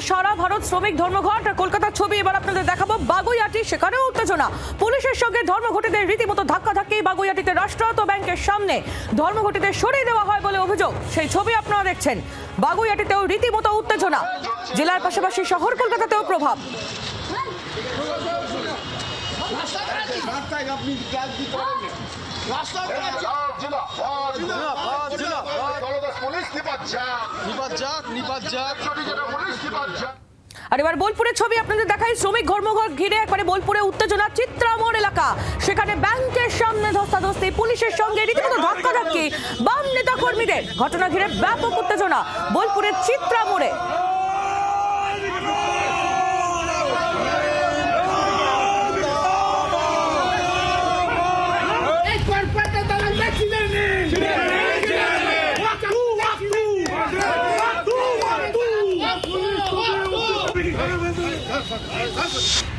সারা ভারত শ্রমিক ধর্মঘট। কলকাতার ছবি এবার আপনাদের দেখাবো। বাগুইআটি, সেখানেও উত্তেজনা। পুলিশের সঙ্গে ধর্মঘটীদের রীতিমতো ধাক্কাধাক্কি। বাগুইআটিতে রাষ্ট্রায়ত্ত ব্যাংকের সামনে ধর্মঘটীদের সরিয়ে দেওয়া হয় বলে অভিযোগ। সেই ছবি আপনারা দেখছেন। বাগুইআটিতেও রীতিমতো উত্তেজনা। জেলার পাশাপাশি শহর কলকাতাতেও প্রভাব। আর এবার বোলপুরের ছবি আপনাদের দেখাই। শ্রমিক ধর্মঘট ঘিরে একবারে বোলপুরে উত্তেজনা। চিত্রামোড় এলাকা, সেখানে ব্যাংকের সামনে ধস্তাধস্তি, পুলিশের সঙ্গে রীতিমতো ধাক্কাধাক্কি বাম নেতা কর্মীদের। ঘটনা ঘিরে ব্যাপক উত্তেজনা বোলপুরের চিত্রামোড়ে। That's